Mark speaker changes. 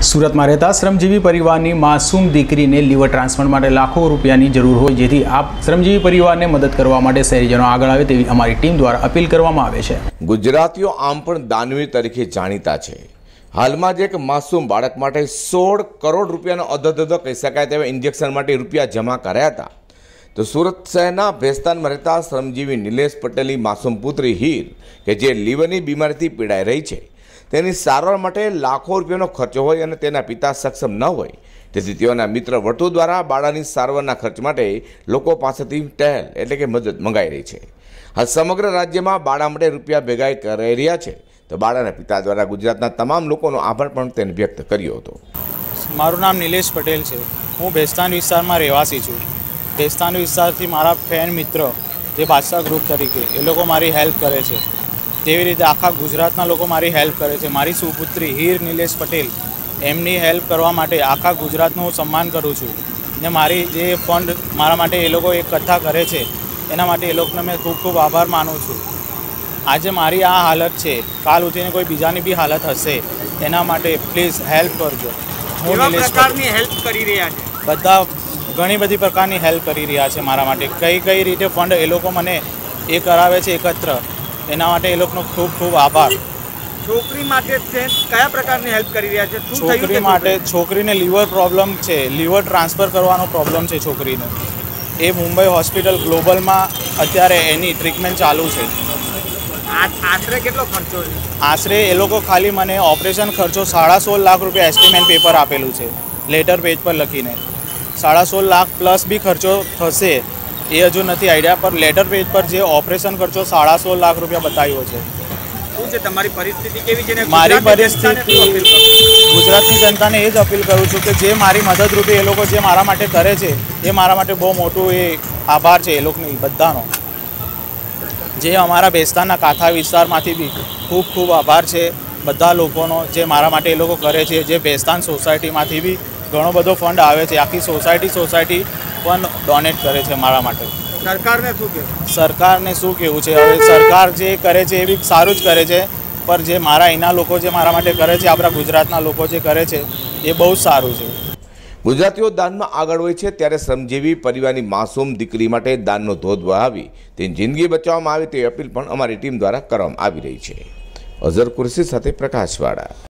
Speaker 1: સુરતમાં રહેતા શ્રમજીવી પરિવારની માસૂમ દીકરીને લીવર ટ્રાન્સપ્લાન્ટ માટે લાખો રૂપિયાની જરૂર હોય, જેથી આપ શ્રમજીવી પરિવારને મદદ કરવા માટે શહેરીજનો આગળ આવે તેવી અમારી ટીમ દ્વારા અપીલ કરવામાં આવે છે।
Speaker 2: ગુજરાતીઓ આમ પણ દાનવીર તરીકે જાણીતા છે। હાલમાં જ એક માસૂમ બાળક માટે 16 કરોડ રૂપિયાનો અધધધ કહી શકાય તેવા ઇન્જેક્શન માટે રૂપિયા જમા કર્યા હતા। તો સુરત શહેરના ભેસ્તાનમાં રહેતા શ્રમજીવી નિલેશ પટેલની માસૂમ પુત્રી હીર કે જે લીવરની બીમારીથી પીડાઈ રહી છે, તેની સારવાર માટે લાખો રૂપિયાનો ખર્ચ હોય અને તેના પિતા સક્ષમ ન હોય, તેથી તેઓના મિત્ર વર્તુળ દ્વારા બાળાની સારવારના ખર્ચ માટે લોકો પાસેથી ટહેલ એટલે કે મદદ મંગાઈ રહી છે। હાલ સમગ્ર રાજ્યમાં બાળા માટે રૂપિયા ભેગા કરી રહ્યા છે, તો બાળાના પિતા દ્વારા ગુજરાતના તમામ લોકોનો આભાર પણ તેને વ્યક્ત કર્યો હતો।
Speaker 3: મારું નામ નિલેશ પટેલ છે। હું ભેસ્તાન વિસ્તારમાં રહેવાસી છું। ભેસ્તાન વિસ્તારથી મારા ફ્રેન્ડ મિત્ર જે બાદશાહ ગ્રુપ તરીકે એ લોકો મારી હેલ્પ કરે છે, તેવી રીતે આખા ગુજરાતના લોકો મારી હેલ્પ કરે છે। મારી સુપુત્રી હીર નિલેશ પટેલ એમની હેલ્પ કરવા માટે આખા ગુજરાતનું હું સન્માન કરું છું ને મારી જે ફંડ મારા માટે એ લોકો એકઠા કરે છે એના માટે એ લોકોને મેં ખૂબ ખૂબ આભાર માનું છું। આજે મારી આ હાલત છે, કાલ ઉઠીને કોઈ બીજાની બી હાલત હશે, એના માટે પ્લીઝ હેલ્પ કરજો। હું નિલેશ પ્રકારની હેલ્પ કરી રહ્યા છે, બધા ઘણી બધી પ્રકારની હેલ્પ કરી રહ્યા છે મારા માટે। કઈ રીતે ફંડ એ લોકો મને એ કરાવે છે એકત્ર, એના માટે એ લોકોનો ખૂબ ખૂબ આભાર।
Speaker 4: છોકરી માટે કયા પ્રકારની હેલ્પ કરી રહ્યા છે?
Speaker 3: છોકરી માટે, છોકરીને લીવર પ્રોબ્લેમ છે, લીવર ટ્રાન્સફર કરવાનો પ્રોબ્લેમ છે છોકરીને। એ મુંબઈ હોસ્પિટલ ગ્લોબલમાં અત્યારે એની ટ્રીટમેન્ટ ચાલુ છે।
Speaker 4: આશરે કેટલો ખર્ચો છે?
Speaker 3: આશરે એ લોકો ખાલી મને ઓપરેશન ખર્ચો 16.5 લાખ રૂપિયા એસ્ટિમેટ પેપર આપેલું છે, લેટર પેજ પર લખીને 16.5 લાખ પ્લસ બી ખર્ચો થશે એ હજુ નથી આઈડિયા, પર લેટર પેજ પર જે ઓપરેશન ખર્ચો 16.5 લાખ રૂપિયા બતાવ્યો છે।
Speaker 4: શું છે તમારી પરિસ્થિતિ કેવી છે?
Speaker 3: મારી પરિસ્થિતિ ગુજરાતની જનતાને એ જ અપીલ કરું છું કે જે મારી મદદરૂપે એ લોકો જે મારા માટે કરે છે એ મારા માટે બહુ મોટું એ આભાર છે એ લોકોની બધાનો। જે અમારા ભેસ્તાનના કાંઠા વિસ્તારમાંથી બી ખૂબ ખૂબ આભાર છે બધા લોકોનો જે મારા માટે એ લોકો કરે છે। જે ભેસ્તાન સોસાયટીમાંથી બી ઘણો બધો ફંડ આવે છે, આખી સોસાયટી પણ ડોનેટ કરે છે મારા માટે।
Speaker 4: સરકારને શું કહેવું?
Speaker 3: સરકારને શું કહેવું છે? હવે સરકાર જે કરે છે એ બી સારું જ કરે છે, પર જે મારા અહીંના લોકો જે મારા માટે કરે છે, આપણા ગુજરાતના લોકો જે કરે છે એ બહુ જ સારું છે।
Speaker 2: ગુજરાતીઓ દાનમાં આગળ હોય છે, ત્યારે શ્રમજીવી પરિવારની માસૂમ દીકરી માટે દાનનો ધોધ વહાવી તેની જિંદગી બચાવવામાં આવે તેવી અપીલ પણ અમારી ટીમ દ્વારા કરવામાં આવી રહી છે। અઝર કુરશી સાથે પ્રકાશવાળા।